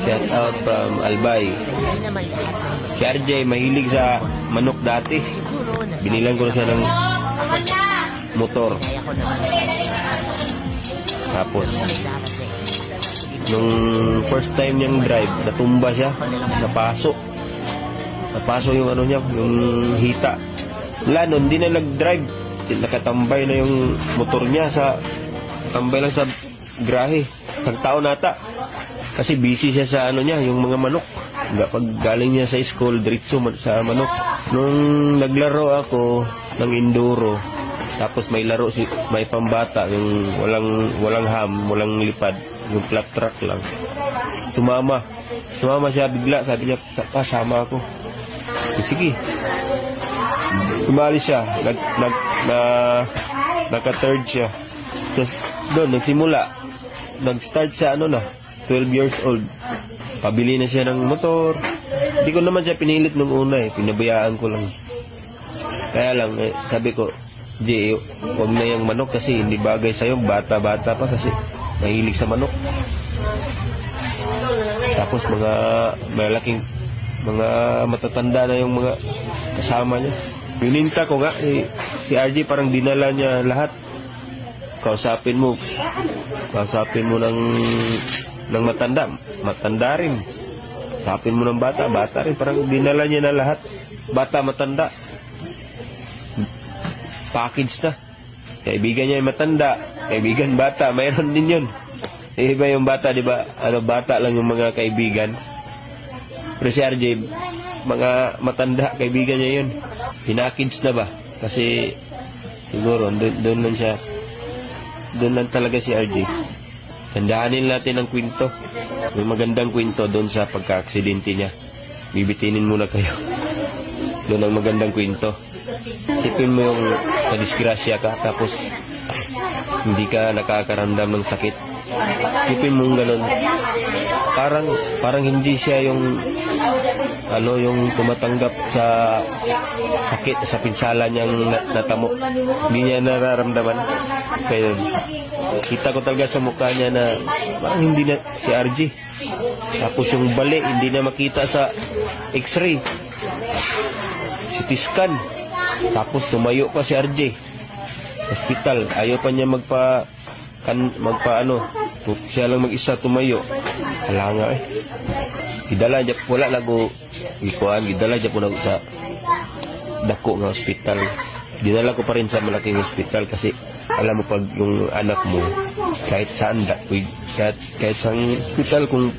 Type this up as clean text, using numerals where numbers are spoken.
Shout out from Albay. Si RJ, mahilig sa manok dati. Binilan ko na siya ng motor. Tapos, nung first time niyang drive, natumba siya, napaso yung ano niya, yung hita. Wala nun, hindi na nag-drive. Nakatambay na yung motor niya tambay lang sa grahe. Tagtao nata. Kasi busy siya sa ano niya, yung mga manok. Pag galing niya sa school, diretso sa manok. Nung naglaro ako ng enduro, tapos may pambata, yung walang ham, walang lipad, yung flat track lang. Sumama siya bigla, sabi niya, sama ako. Sige. Sumali siya, naka-third siya. Tapos doon, nag-start siya, 12 years old. Pabili na siya ng motor. Hindi ko naman siya pinilit nung una pinabayaan ko lang. Kaya lang, sabi ko, huwag na yung manok kasi hindi bagay sa'yo, bata-bata pa kasi mahilig sa manok. Tapos mga matatanda na yung mga kasama niya. Pininta ko nga, si RJ parang dinala niya lahat. Kausapin mo ng matanda rin. Kausapin mo ng bata rin. Parang dinala niya na lahat. Bata, matanda. Package na. Kaibigan niya yung matanda, kaibigan bata, mayroon din yun. Iba yung bata, di ba? Bata lang yung mga kaibigan. Pero si RJ, mga matanda, kaibigan niya yun. Pinakids na ba? Kasi siguro, doon lang siya. Doon lang talaga si RJ. Tandahanin natin ang kwento. May magandang kwento doon sa pagka-aksidente niya. Bibitinin muna kayo. Doon ang magandang kwento. Isipin mo yung nadisgrasya ka, tapos hindi ka nakakaramdam ng sakit. Isipin mo ganun. Parang hindi siya yung tumatanggap sa sakit, sa pinsala niyang natamo. Hindi niya nararamdaman. Kaya kita ko talaga sa mukha niya na parang hindi na si RJ. Tapos yung bali, hindi na makita sa x-ray. CT scan. Tapos tumayo pa si RJ. Hospital. Ayaw pa niya siya lang mag-isa tumayo. Hala nga Gidala dyan, wala lago ikuan, gidala dyan po na sa dako nga hospital. Dinala ko pa rin sa malaking hospital kasi alam mo pag yung anak mo kahit saan hospital kung